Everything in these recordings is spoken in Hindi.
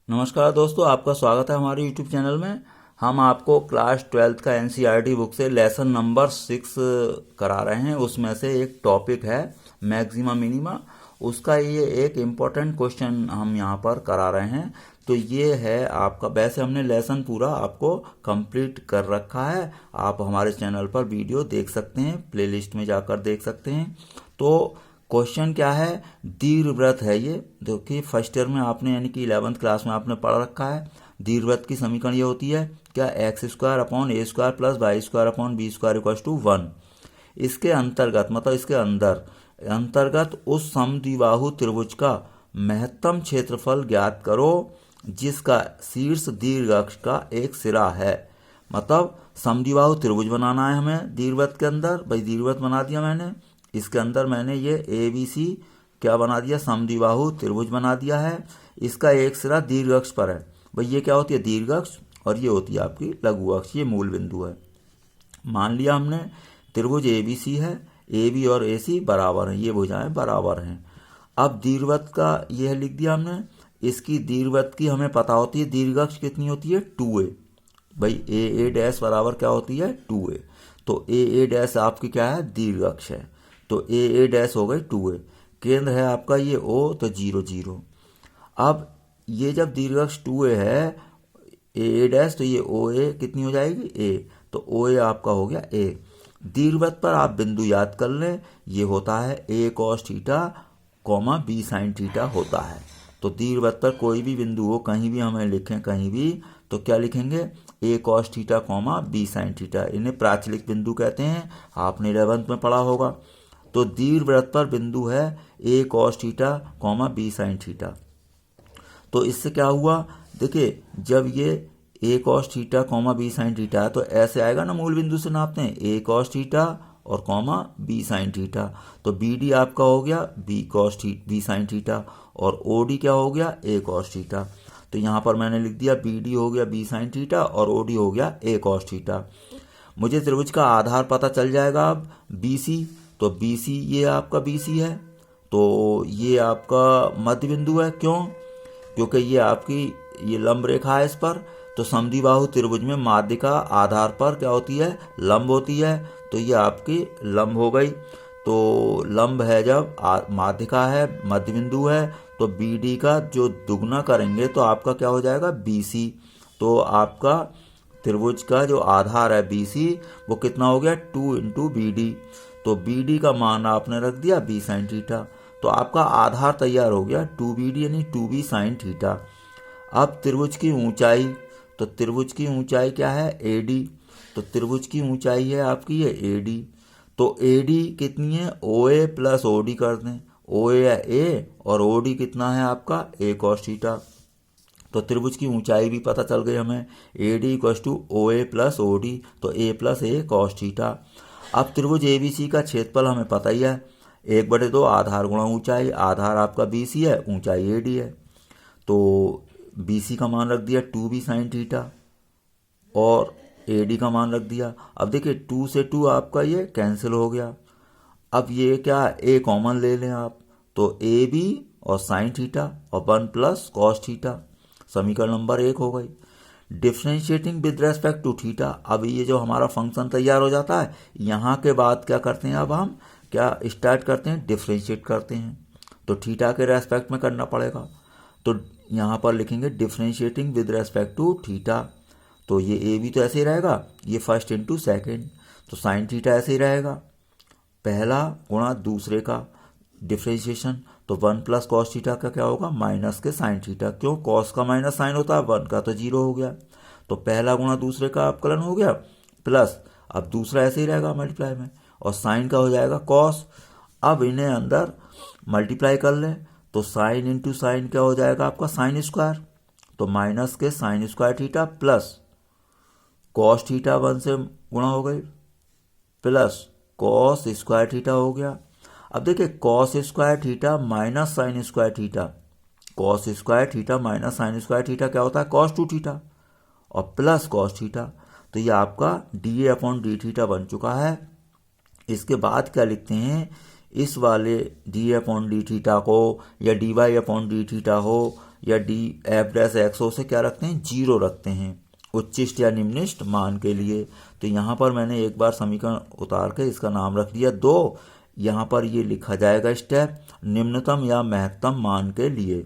नमस्कार दोस्तों, आपका स्वागत है हमारे YouTube चैनल में। हम आपको क्लास 12th का NCERT बुक से लेसन नंबर 6 करा रहे हैं। उसमें से एक टॉपिक है मैक्सिमा मिनिमा। उसका ये एक इम्पोर्टेंट क्वेश्चन हम यहाँ पर करा रहे हैं। तो ये है आपका, वैसे हमने लेसन पूरा आपको कंप्लीट कर रखा है। आप हमारे चैनल पर वीडियो देख सकते हैं, प्लेलिस्ट में जाकर देख सकते हैं। तो क्वेश्चन क्या है, दीर्घवृत्त है ये, जो कि फर्स्ट ईयर में आपने यानी कि 11th क्लास में आपने पढ़ रखा है। दीर्घवृत्त की समीकरण ये होती है क्या, x² + a² + y² + b² = 1। इसके अंतर्गत मतलब इसके अंतर्गत उस समद्विबाहु त्रिभुज का महत्तम क्षेत्रफल ज्ञात करो जिसका शीर्ष दीर्घ अक्ष का एक सिरा है। मतलब समद्विबाहु त्रिभुज बनाना है हमें दीर्घवृत्त के अंदर। भाई दीर्घवृत्त बना दिया मैंने, इसके अंदर मैंने ये ABC क्या बना दिया, समद्विबाहु त्रिभुज बना दिया है। इसका एक सिरा दीर्घ अक्ष पर है। भाई ये क्या होती है, दीर्घ अक्ष, और ये होती है आपकी लघु अक्ष, ये मूल बिंदु है। मान लिया हमने त्रिभुज ABC है, AB और AC बराबर हैं, ये भुजाएं बराबर हैं। अब दीर्घवृत्त का यह लिख दिया हमने। इसकी दीर्घवृत्त की हमें पता होती है दीर्घ अक्ष कितनी होती है, 2a। भाई AA' बराबर क्या होती है, 2a। तो AA' आपकी क्या है, दीर्घ अक्ष है। तो AA' हो गई 2a। केंद्र है आपका ये O, तो 0 0। अब ये जब दीर्घ अक्ष 2a है, AA' तो ये OA कितनी हो जाएगी, a। तो OA आपका हो गया a। दीर्घवृत्त पर आप बिंदु याद कर लें, ये होता है a cos theta, b sin theta होता है। तो दीर्घवृत्त पर कोई भी बिंदु हो, कहीं भी हमें लिखें कहीं भी, तो क्या लिखेंगे, a cos theta, b sin theta. इन्हें प्राचलिक बिंदु कहते हैं, आपने 11th में पढ़ा होगा। तो दीर्घवृत्त पर बिंदु है a cos theta, b sin theta. तो इससे क्या हुआ, देखिए जब ये a cos theta, b sin theta है, तो ऐसे आएगा ना, मूल बिंदु से नापते हैं a cos थीटा और b sin थीटा। तो BD आपका हो गया b sin थीटा, और OD क्या हो गया, a cos थीटा। तो यहाँ पर मैंने लिख दिया BD हो गया b sin थीटा और OD हो गया a cos थीटा। मुझे त्रिभुज का आधार पता चल जाएगा अब, BC। तो BC ये आपका BC है, तो ये आपका मध्य बिंदु है। क्यों, क्योंकि ये आपकी ये लंब रेखा है इस पर। तो समद्विबाहु त्रिभुज में माध्यिका आधार पर क्या होती है, लंब होती है। तो ये आपकी लंब हो गई। तो लंब है जब माध्यिका है, मध्य बिंदु है, तो BD का जो दुगना करेंगे तो आपका क्या हो जाएगा, BC। तो आपका त्रिभुज का जो आधार है BC, वो कितना हो गया, 2 × BD। तो BD का मान आपने रख दिया b sin थीटा। तो आपका आधार तैयार हो गया 2BD यानी 2b sin थीटा। अब त्रिभुज की ऊंचाई, तो त्रिभुज की ऊंचाई क्या है, AD। तो त्रिभुज की ऊंचाई है आपकी ये AD। तो AD कितनी है, OA + OD कर दें। OA है A और OD कितना है आपका, a cos थीटा। तो त्रिभुज की ऊंचाई भी पता चल गई हमें, AD = OA + OD, तो A + a cos थीटा। अब त्रिभुज ABC का क्षेत्रफल हमें पता ही है, 1/2 आधार गुणा ऊंचाई। आधार आपका BC है, ऊंचाई AD है। तो BC का मान रख दिया 2b sin थीटा और AD का मान रख दिया। अब देखिए 2 से 2 आपका ये कैंसिल हो गया। अब ये क्या, A कॉमन ले लें आप, तो AB और sin थीटा और 1 + cos थीटा, समीकरण नंबर 1 हो गई। Differentiating with respect to theta. अब ये जो हमारा फंक्शन तैयार हो जाता है, यहाँ के बाद क्या करते हैं, अब हम क्या स्टार्ट करते हैं, डिफ्रेंशिएट करते हैं। तो थीटा के रेस्पेक्ट में करना पड़ेगा। तो यहाँ पर लिखेंगे differentiating with respect to theta. तो ये ए भी तो ऐसे ही रहेगा, ये फर्स्ट इंटू सेकेंड। तो साइन थीटा ऐसे ही रहेगा, पहला गुणा दूसरे का डिफ्रेंशिएशन। तो 1 + cos थीटा का क्या होगा, माइनस के साइन थीटा। क्यों, cos का माइनस साइन होता है, 1 का तो 0 हो गया। तो पहला गुणा दूसरे का अवकलन हो गया, प्लस अब दूसरा ऐसे ही रहेगा मल्टीप्लाई में, और साइन का हो जाएगा cos। अब इन्हें अंदर मल्टीप्लाई कर ले, तो साइन इंटू साइन क्या हो जाएगा आपका, साइन स्क्वायर। तो माइनस के sine square theta plus cos theta 1 से गुणा हो गई, प्लस cos स्क्वायर थीटा हो गया। अब देखिए cos square theta minus sine square theta, cos square theta minus sine square theta क्या होता है, cos 2 थीटा, और प्लस cos थीटा। तो ये आपका dA/d बन चुका है। इसके बाद क्या लिखते हैं, इस वाले dA/d को या dy/d हो या डी एफ डैश एक्सओ से क्या रखते हैं, 0 रखते हैं उच्चिष्ट या निम्निष्ट मान के लिए। तो यहाँ पर मैंने एक बार समीकरण उतार के इसका नाम रख दिया 2। यहाँ पर ये लिखा जाएगा स्टेप निम्नतम या महत्तम मान के लिए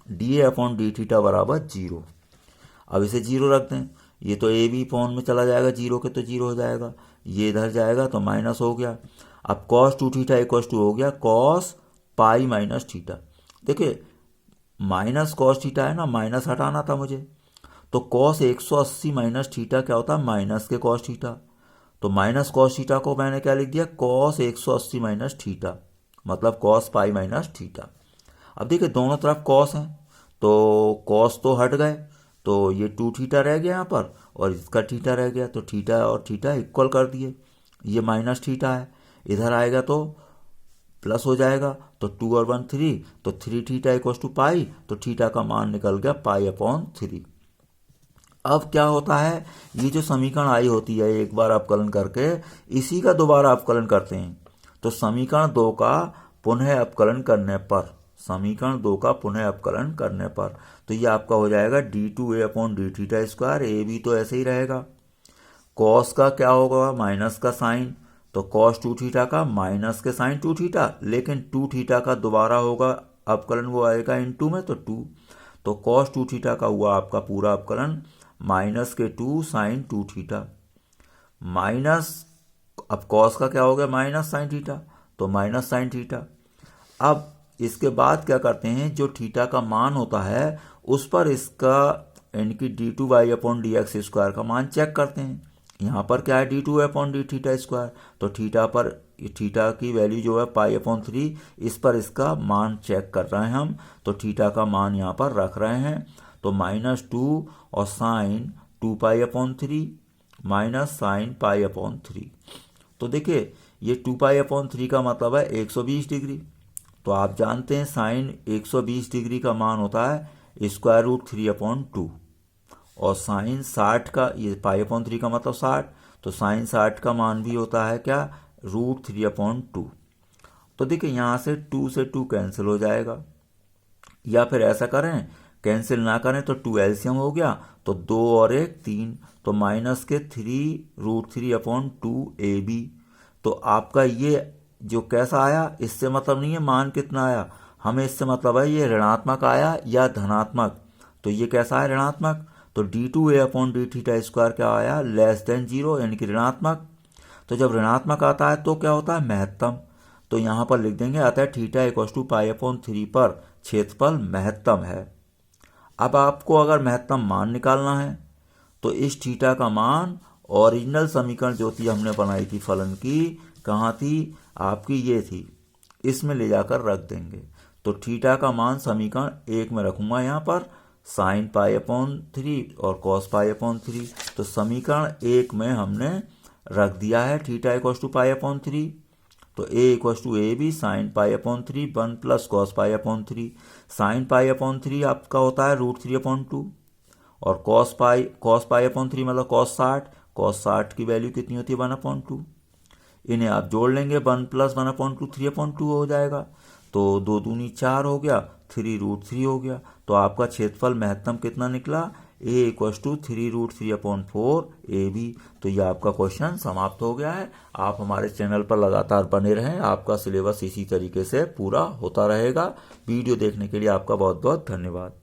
डी अपॉन डी थीटा बराबर 0। अब इसे 0 रख दें, ये तो ए बी पॉन में चला जाएगा, 0 के तो 0 हो जाएगा, ये इधर जाएगा तो माइनस हो गया। अब कॉस 2 थीटा इक्वल टू हो गया कॉस पाई माइनस थीटा। देखिए माइनस कॉस थीटा है ना, माइनस हटाना था मुझे, तो कॉस 180 माइनस थीटा क्या होता है, माइनस के कॉस थीटा। तो माइनस कॉस थीटा को मैंने क्या लिख दिया, कॉस 180 माइनस थीटा, मतलब कॉस पाई माइनस थीटा। अब देखिए दोनों तरफ कॉस हैं, तो कॉस तो हट गए, तो ये 2 थीटा रह गया यहाँ पर और इसका थीटा रह गया, तो थीटा और थीटा इक्वल कर दिए। ये माइनस थीटा है, इधर आएगा तो प्लस हो जाएगा, तो 2 और 1 3, तो 3 थीटा इक्वल टू पाई, तो थीटा का मान निकल गया पाई अपॉन 3। अब क्या होता है, ये जो समीकरण आई होती है एक बार अवकलन करके, इसी का दोबारा अवकलन करते हैं। तो समीकरण 2 का पुनः अवकलन करने पर, समीकरण 2 का पुनः अवकलन करने पर, तो ये आपका हो जाएगा d2a upon d theta square, a भी तो ऐसे ही रहेगा। कॉस का क्या होगा, माइनस का साइन, तो कॉस 2 थीटा का माइनस के साइन 2 थीटा, लेकिन 2 थीटा का दोबारा होगा अवकलन, वो आएगा इनटू में, तो 2, तो कॉस 2 थीटा का हुआ आपका पूरा अवकलन माइनस के 2 साइन 2 थीटा माइनस, अब कॉस का क्या हो गया, माइनस साइन थीटा, तो माइनस साइन थीटा। अब इसके बाद क्या करते हैं, जो थीटा का मान होता है उस पर इसका यानी कि d2y upon D x square का मान चेक करते हैं। यहाँ पर क्या है, d2 upon d theta square, तो थीटा पर थीटा की वैल्यू जो है पाई अपॉन 3, इस पर इसका मान चेक कर रहे हैं हम, तो थीटा का मान यहाँ पर रख रहे हैं, तो -2 और sine 2 pi upon 3 minus sine pi upon 3। तो देखिए ये 2 पाई अपॉन 3 का मतलब है 120 डिग्री, तो आप जानते हैं साइन 120 डिग्री का मान होता है स्क्वायर रूट 3 अपॉन 2, और साइन 60 का, ये पाई अपॉन 3 का मतलब 60, तो साइन 60 का मान भी होता है क्या, रूट 3 अपॉन 2। तो देखिए यहाँ से 2 से 2 कैंसिल हो जाएगा, या फिर ऐसा करें कैंसिल ना करें तो 2 एलसीएम हो गया, तो 2 और 1 3, तो माइनस के 3 रूट 3 अपॉन 2 AB। तो आपका ये जो कैसा आया, इससे मतलब नहीं है मान कितना आया, हमें इससे मतलब है ये ऋणात्मक आया या धनात्मक। तो ये कैसा है, ऋणात्मक, तो d2a upon d theta square क्या आया, लेस देन 0 यानी कि ऋणात्मक। तो जब ऋणात्मक आता है तो क्या होता है, महत्तम। तो यहाँ पर लिख देंगे अतः theta equal to pi upon 3 पर क्षेत्रफल महत्तम है। अब आपको अगर महत्तम मान निकालना है तो इस थीटा का मान ओरिजिनल समीकरण जो थी हमने बनाई थी फलन की, कहाँ थी आपकी, ये थी, इसमें ले जाकर रख देंगे। तो थीटा का मान समीकरण 1 में रखूंगा यहाँ पर, साइन पाई अपॉन 3 और कॉस पाई अपॉन 3। तो समीकरण 1 में हमने रख दिया है theta equal to pi upon 3, तो a equal to A B sine pi upon 3 1 plus cos pi upon 3। Sine pi upon 3 आपका होता है रूट 3 अपॉन 2, और कॉस पाई अपॉन 3 मतलब कॉस 60 की वैल्यू कितनी होती है, 1 अपॉन 2। इन्हें आप जोड़ लेंगे, 1 प्लस 1 अपॉन 2 3 अपॉन 2 हो जाएगा, तो 2 दूनी 4 हो गया, 3 रूट 3 हो गया। तो आपका क्षेत्रफल महत्तम कितना निकला, a equal to 3 root 3 upon 4 AB। तो ये आपका क्वेश्चन समाप्त हो गया है। आप हमारे चैनल पर लगातार बने रहें, आपका सिलेबस इसी तरीके से पूरा होता रहेगा। वीडियो देखने के लिए आपका बहुत बहुत धन्यवाद।